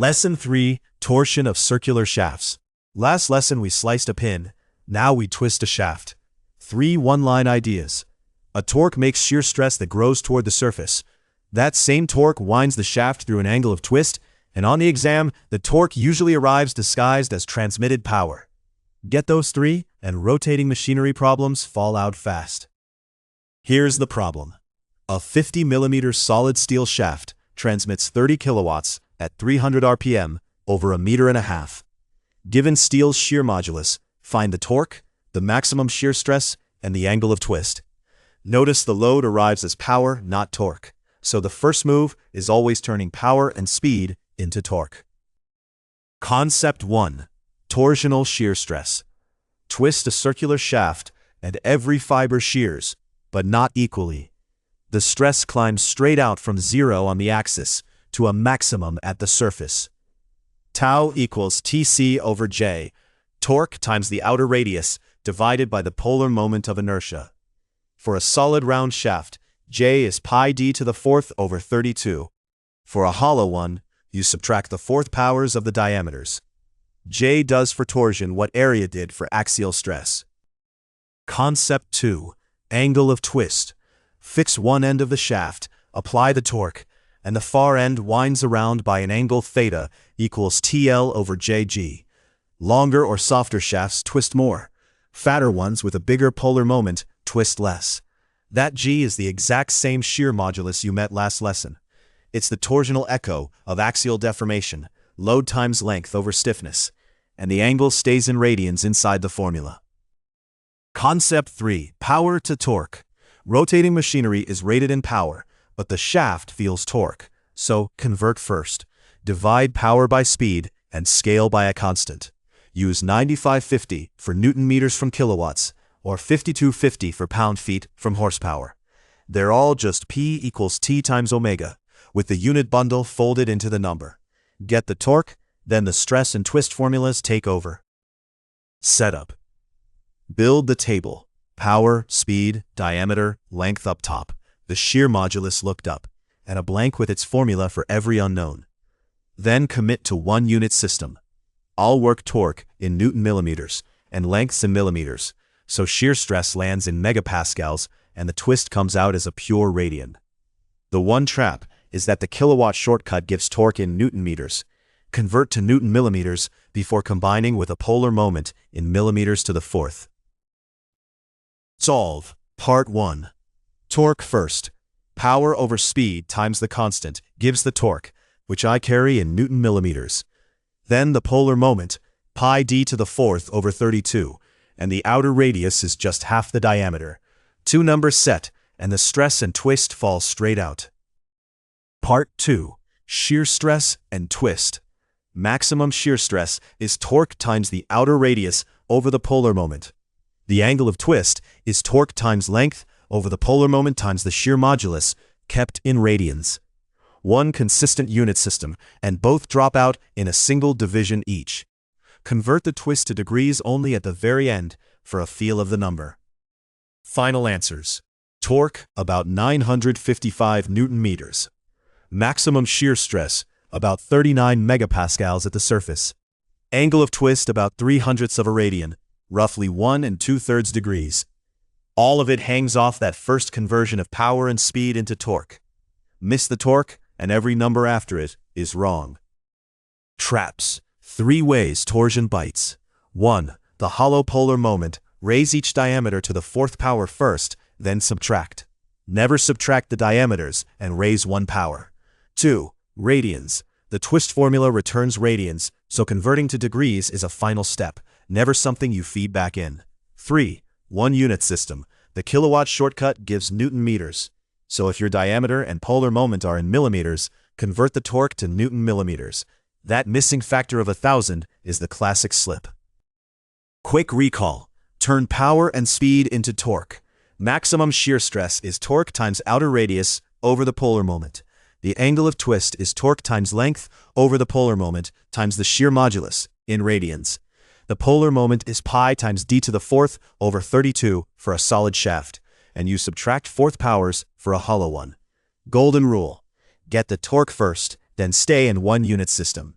Lesson 3. Torsion of circular shafts. Last lesson we sliced a pin, now we twist a shaft. 3 one-line ideas. A torque makes shear stress that grows toward the surface. That same torque winds the shaft through an angle of twist, and on the exam, the torque usually arrives disguised as transmitted power. Get those 3, and rotating machinery problems fall out fast. Here's the problem. A 50 mm solid steel shaft transmits 30 kilowatts at 300 RPM over 1.5 meters. Given steel's shear modulus, find the torque, the maximum shear stress, and the angle of twist. Notice the load arrives as power, not torque. So the first move is always turning power and speed into torque. Concept 1. Torsional shear stress. Twist a circular shaft and every fiber shears, but not equally. The stress climbs straight out from 0 on the axis to a maximum at the surface. Tau equals Tc over J, torque times the outer radius divided by the polar moment of inertia. For a solid round shaft, J is pi d to the 4th over 32. For a hollow one, you subtract the 4th powers of the diameters. J does for torsion what area did for axial stress. Concept 2. Angle of twist. Fix one end of the shaft, apply the torque, and the far end winds around by an angle theta equals TL over JG. Longer or softer shafts twist more. Fatter ones with a bigger polar moment twist less. That G is the exact same shear modulus you met last lesson. It's the torsional echo of axial deformation, load times length over stiffness, and the angle stays in radians inside the formula. Concept 3. Power to torque. Rotating machinery is rated in power, but the shaft feels torque, so convert first. Divide power by speed and scale by a constant. Use 9550 for Newton meters from kilowatts, or 5250 for pound-feet from horsepower. They're all just P equals T times omega, with the unit bundle folded into the number. Get the torque, then the stress and twist formulas take over. Setup. Build the table. Power, speed, diameter, length up top, the shear modulus looked up, and a blank with its formula for every unknown. Then commit to one unit system. I'll work torque in Newton millimeters and lengths in millimeters, so shear stress lands in megapascals and the twist comes out as a pure radian. The one trap is that the kilowatt shortcut gives torque in Newton meters. Convert to Newton millimeters before combining with a polar moment in millimeters to the 4th. Solve. Part 1. Torque first. Power over speed times the constant gives the torque, which I carry in Newton millimeters. Then the polar moment, pi d to the 4th over 32, and the outer radius is just half the diameter. 2 numbers set, and the stress and twist fall straight out. Part 2. Shear stress and twist. Maximum shear stress is torque times the outer radius over the polar moment. The angle of twist is torque times length over the polar moment times the shear modulus, kept in radians. One consistent unit system, and both drop out in a single division each. Convert the twist to degrees only at the very end for a feel of the number. Final answers. Torque, about 955 Newton meters. Maximum shear stress, about 39 megapascals at the surface. Angle of twist, about 0.03 of a radian, roughly 1 2/3 degrees. All of it hangs off that first conversion of power and speed into torque. Miss the torque, and every number after it is wrong. Traps. 3 ways torsion bites. 1. The hollow polar moment. Raise each diameter to the 4th power first, then subtract. Never subtract the diameters and raise 1 power. 2. Radians. The twist formula returns radians, so converting to degrees is a final step, never something you feed back in. 3. One unit system. The kilowatt shortcut gives Newton meters. So if your diameter and polar moment are in millimeters, convert the torque to Newton millimeters. That missing factor of 1,000 is the classic slip. Quick recall. Turn power and speed into torque. Maximum shear stress is torque times outer radius over the polar moment. The angle of twist is torque times length over the polar moment times the shear modulus in radians. The polar moment is pi times d to the 4th over 32 for a solid shaft, and you subtract 4th powers for a hollow one. Golden rule. Get the torque first, then stay in one unit system.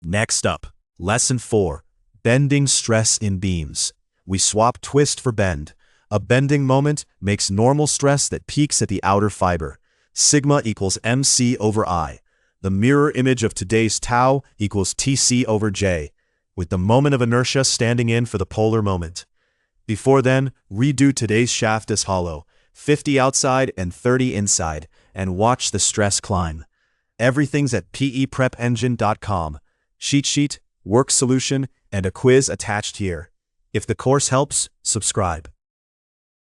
Next up, Lesson 4. Bending stress in beams. We swap twist for bend. A bending moment makes normal stress that peaks at the outer fiber. Sigma equals MC over I. The mirror image of today's tau equals TC over J, with the moment of inertia standing in for the polar moment. Before then, redo today's shaft as hollow, 50 outside and 30 inside, and watch the stress climb. Everything's at peprepengine.com. Cheat sheet, work solution, and a quiz attached here. If the course helps, subscribe.